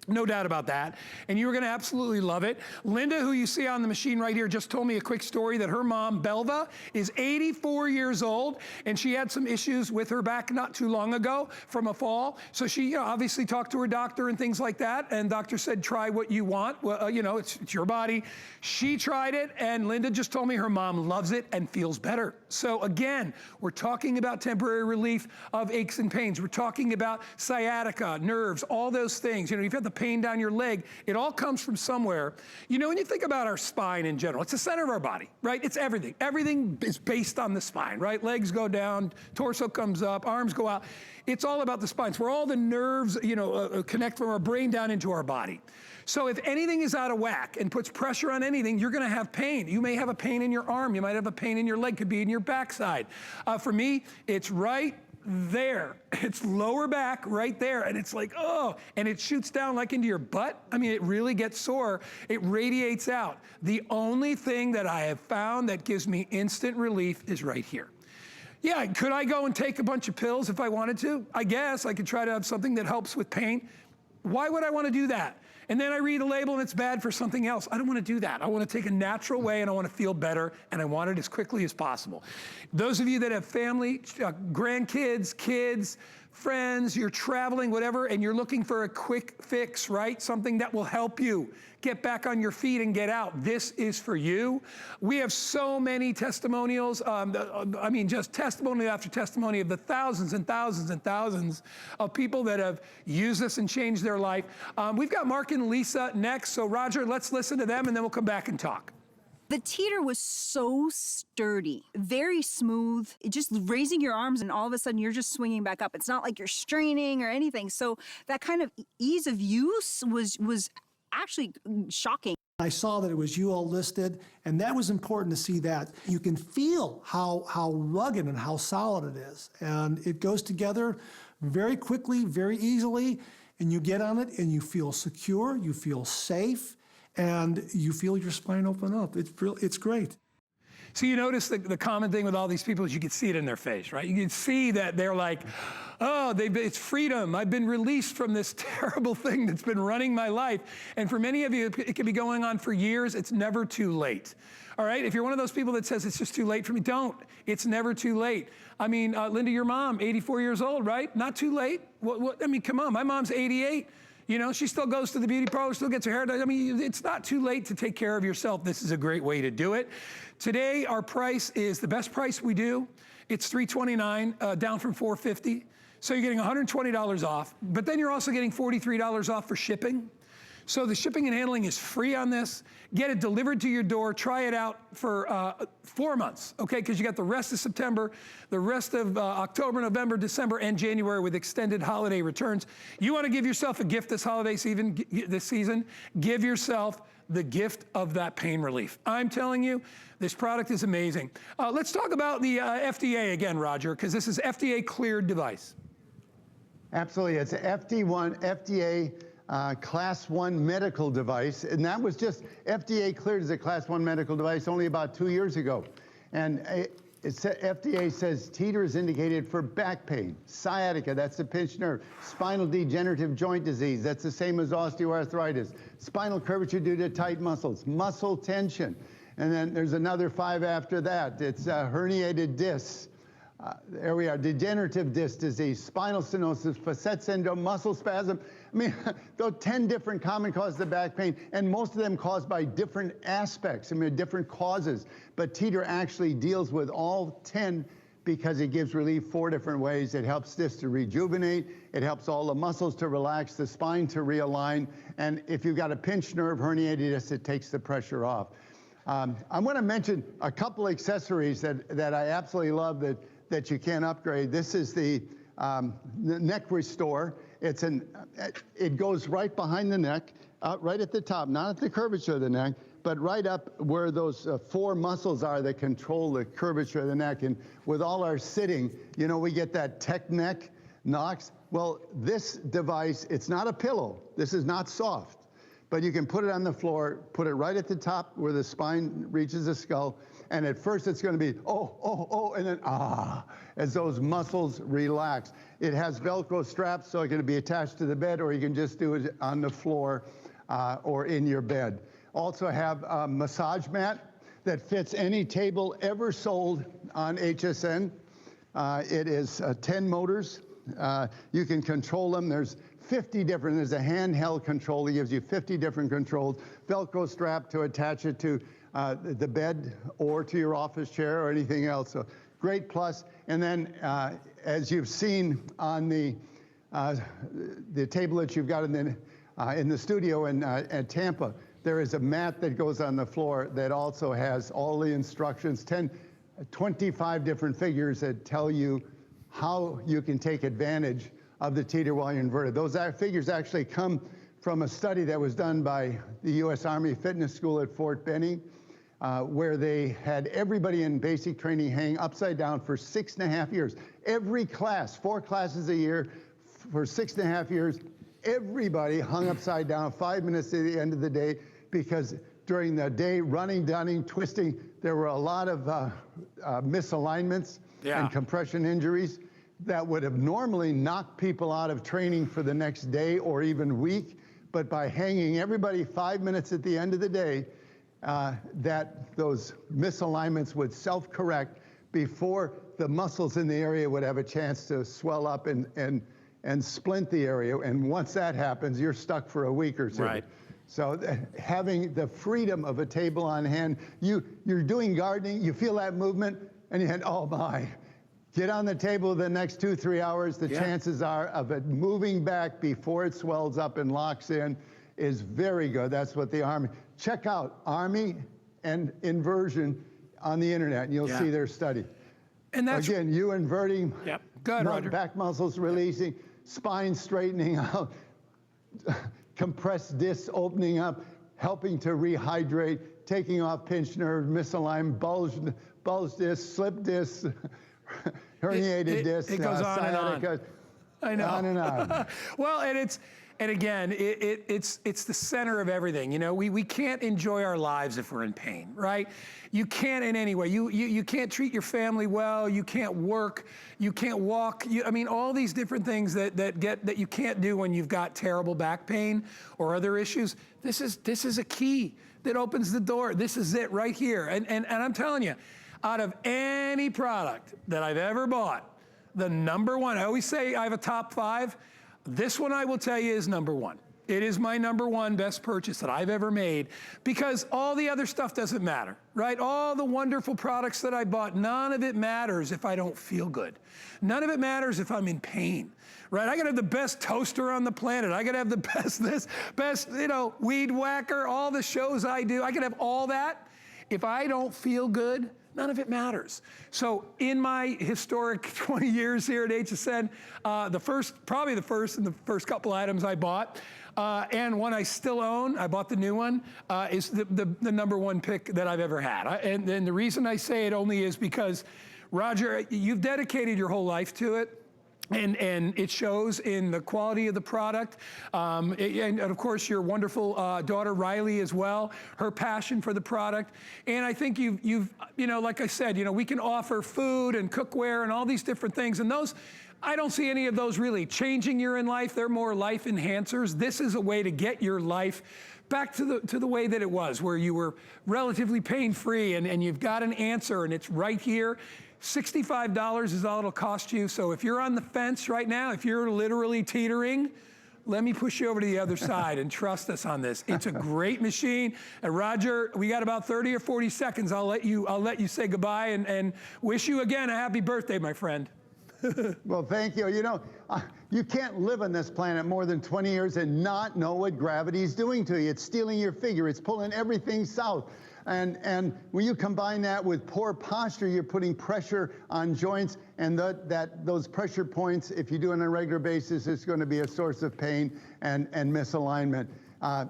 No doubt about that. And you're going to absolutely love it. Linda, who you see on the machine right here, just told me a quick story that her mom, Belva, is 84 years old, and she had some issues with her back not too long ago from a fall. So she obviously talked to her doctor and things like that, and doctor said, try what you want. Well, it's your body. She tried it, and Linda just told me her mom loves it and feels better. So again, we're talking about temporary relief of aches and pains. We're talking about sciatica, nerves, all those things. You've had the pain down your leg, it all comes from somewhere. When you think about our spine in general, it's the center of our body, right? It's everything. Everything is based on the spine, right? Legs go down, torso comes up, arms go out. It's all about the spine. It's where all the nerves, connect from our brain down into our body. So if anything is out of whack and puts pressure on anything, you're gonna have pain. You may have a pain in your arm. You might have a pain in your leg. Could be in your backside. For me, it's right there. It's lower back right there. And it's like, oh, and it shoots down like into your butt. I mean, it really gets sore. It radiates out. The only thing that I have found that gives me instant relief is right here. Yeah, could I go and take a bunch of pills if I wanted to? I guess I could try to have something that helps with pain. Why would I want to do that? And then I read a label and it's bad for something else. I don't want to do that. I want to take a natural way, and I want to feel better, and I want it as quickly as possible. Those of you that have family, grandkids, kids, friends, you're traveling, whatever, and you're looking for a quick fix, right? Something that will help you get back on your feet and get out. This is for you. We have so many testimonials. Just testimony after testimony of the thousands and thousands and thousands of people that have used this and changed their life. We've got Mark and Lisa next. So Roger, let's listen to them, and then we'll come back and talk. The Teeter was so sturdy, very smooth. It just raising your arms and all of a sudden you're just swinging back up. It's not like you're straining or anything. So that kind of ease of use was actually shocking. I saw that it was UL listed, and that was important to see that. You can feel how rugged and how solid it is. And it goes together very quickly, very easily, and you get on it and you feel secure, you feel safe, and you feel your spine open up. It's great. So you notice the common thing with all these people is you can see it in their face, right? You can see that they're like, oh, it's freedom. I've been released from this terrible thing that's been running my life. And for many of you, it could be going on for years. It's never too late. All right, if you're one of those people that says it's just too late for me, don't. It's never too late. I mean, Linda, your mom, 84 years old, right? Not too late. I mean, come on, my mom's 88. You know, she still goes to the beauty parlor, still gets her hair done. I mean, it's not too late to take care of yourself. This is a great way to do it. Today, our price is the best price we do. It's $329, down from $450. So you're getting $120 off, but then you're also getting $43 off for shipping. So the shipping and handling is free on this. Get it delivered to your door. Try it out for 4 months, okay? Because you got the rest of September, the rest of October, November, December, and January with extended holiday returns. You want to give yourself a gift this holiday season, give yourself the gift of that pain relief. I'm telling you, this product is amazing. Let's talk about the FDA again, Roger, because this is FDA-cleared device. Absolutely, it's an FDA Class 1 medical device, and that was just FDA cleared as a Class 1 medical device only about 2 years ago. And FDA says Teeter is indicated for back pain, sciatica, that's the pinched nerve, spinal degenerative joint disease, that's the same as osteoarthritis, spinal curvature due to tight muscles, muscle tension, and then there's another 5 after that. It's herniated discs. There we are, degenerative disc disease, spinal stenosis, facet syndrome, muscle spasm. I mean, there are 10 different common causes of back pain, and most of them caused by different aspects, different causes. But Teeter actually deals with all 10 because it gives relief 4 different ways. It helps discs to rejuvenate, it helps all the muscles to relax, the spine to realign, and if you've got a pinched nerve, herniated disc, it takes the pressure off. I'm going to mention a couple accessories that I absolutely love that you can upgrade. This is the neck restore. It goes right behind the neck, right at the top, not at the curvature of the neck, but right up where those 4 muscles are that control the curvature of the neck. And with all our sitting, you know, we get that tech neck knocks. Well, this device, it's not a pillow. This is not soft, but you can put it on the floor, put it right at the top where the spine reaches the skull. And at first it's going to be, oh, and then, as those muscles relax. It has Velcro straps, so it can be attached to the bed, or you can just do it on the floor or in your bed. Also have a massage mat that fits any table ever sold on HSN. It is 10 motors. You can control them. There's 50 different, there's a handheld control that gives you 50 different controls. Velcro strap to attach it to the bed or to your office chair or anything else. So great plus. And then as you've seen on the table that you've got in the studio at Tampa, there is a mat that goes on the floor that also has all the instructions, 25 different figures that tell you how you can take advantage of the Teeter while you're inverted. Those figures actually come from a study that was done by the U.S. Army Fitness School at Fort Benning, where they had everybody in basic training hang upside down for 6.5 years. Every class, 4 classes a year for 6.5 years, everybody hung upside down 5 minutes at the end of the day, because during the day, running, dunning, twisting, there were a lot of misalignments and compression injuries that would have normally knocked people out of training for the next day or even week. But by hanging everybody 5 minutes at the end of the day, those misalignments would self-correct before the muscles in the area would have a chance to swell up and splint the area. And once that happens, you're stuck for a week or two. Right. So having the freedom of a table on hand, you're doing gardening, you feel that movement, and you think, oh my, get on the table the next 2-3 hours. The chances are of it moving back before it swells up and locks in is very good. That's what the Army. Check out Army and inversion on the internet, and you'll see their study. And that's again, you inverting, Yep. Go ahead, Roger. back muscles releasing, spine straightening out, compressed discs opening up, helping to rehydrate, taking off pinched nerve, misaligned, bulge discs, slip discs, herniated discs, it goes on and on. sciatica, I know. on and on. Well, and again, it's the center of everything. You know, we can't enjoy our lives if we're in pain, right? You can't in any way. You can't treat your family well. You can't work. You can't walk. I mean, all these different things that you can't do when you've got terrible back pain or other issues. This is a key that opens the door. This is it right here. And I'm telling you, out of any product that I've ever bought, the number one, I always say I have a top 5. This one I will tell you is number 1. It is my number 1 best purchase that I've ever made because all the other stuff doesn't matter, right? All the wonderful products that I bought, none of it matters if I don't feel good. None of it matters if I'm in pain, right? I gotta have the best toaster on the planet. I gotta have the best, weed whacker, all the shows I do. I could have all that. If I don't feel good, none of it matters. So in my historic 20 years here at HSN, probably the first couple items I bought, and one I still own, I bought the new one, is the number 1 pick that I've ever had. And the reason I say it only is because, Roger, you've dedicated your whole life to it. And it shows in the quality of the product. And of course, your wonderful daughter, Riley, as well, her passion for the product. And I think you've like I said, we can offer food and cookware and all these different things. And those, I don't see any of those really changing your in life. They're more life enhancers. This is a way to get your life back to the way that it was, where you were relatively pain-free and you've got an answer and it's right here. $65 is all it'll cost you. So if you're on the fence right now, if you're literally teetering, let me push you over to the other side and trust us on this. It's a great machine. And Roger, we got about 30 or 40 seconds. I'll let you say goodbye and wish you again a happy birthday, my friend. Well, thank you. You can't live on this planet more than 20 years and not know what gravity is doing to you. It's stealing your figure. It's pulling everything south. And when you combine that with poor posture, you're putting pressure on joints, and those pressure points, if you do it on a regular basis, is going to be a source of pain and misalignment.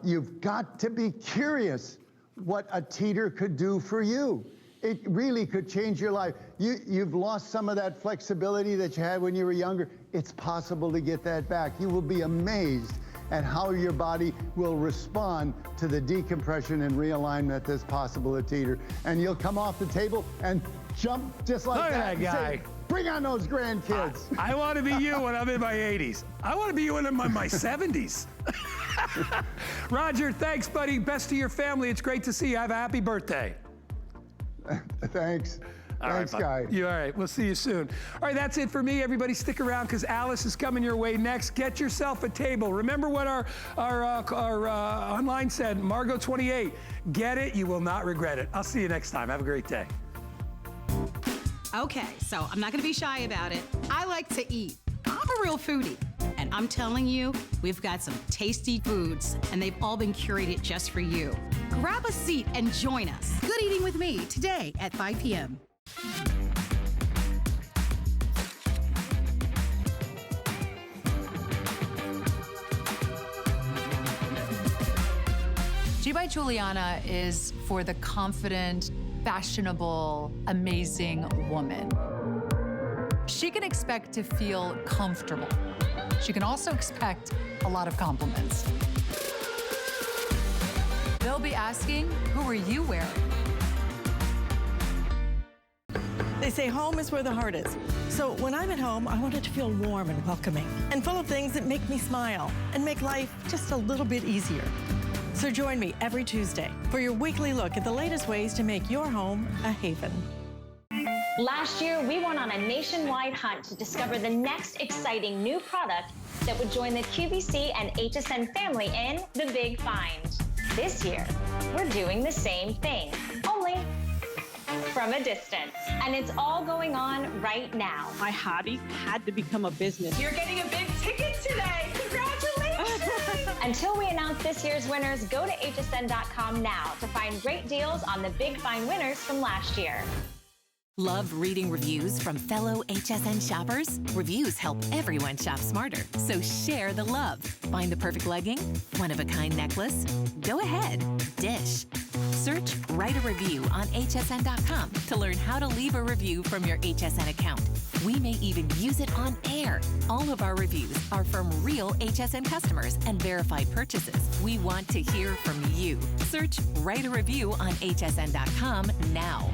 You've got to be curious what a teeter could do for you. It really could change your life. You've lost some of that flexibility that you had when you were younger. It's possible to get that back. You will be amazed at how your body will respond to the decompression and realignment that's possible at Teeter. And you'll come off the table and jump just like that. Look at that guy. Say, bring on those grandkids. I want to be you when I'm in my 80s. I want to be you when I'm in my 70s. Roger, thanks, buddy. Best to your family. It's great to see you. Have a happy birthday. Thanks. Thanks, Guy. All right, we'll see you soon. All right, that's it for me. Everybody stick around because Alice is coming your way next. Get yourself a table. Remember what our online said, Margot 28. Get it, you will not regret it. I'll see you next time. Have a great day. Okay, so I'm not gonna be shy about it. I like to eat. I'm a real foodie. And I'm telling you, we've got some tasty foods, and they've all been curated just for you. Grab a seat and join us. Good eating with me today at 5 p.m. G by Juliana is for the confident, fashionable, amazing woman. She can expect to feel comfortable. She can also expect a lot of compliments. They'll be asking, who are you wearing? They say home is where the heart is. So when I'm at home, I want it to feel warm and welcoming and full of things that make me smile and make life just a little bit easier. So join me every Tuesday for your weekly look at the latest ways to make your home a haven. Last year, we went on a nationwide hunt to discover the next exciting new product that would join the QVC and HSN family in the Big Find. This year, we're doing the same thing, only from a distance. And it's all going on right now. My hobby had to become a business. You're getting a big ticket today. Congratulations! Until we announce this year's winners, go to hsn.com now to find great deals on the big find winners from last year. Love reading reviews from fellow HSN shoppers? Reviews help everyone shop smarter, so share the love. Find the perfect legging? One-of-a-kind necklace? Go ahead, dish. Search Write a Review on hsn.com to learn how to leave a review from your HSN account. We may even use it on air. All of our reviews are from real HSN customers and verified purchases. We want to hear from you. Search Write a Review on hsn.com now.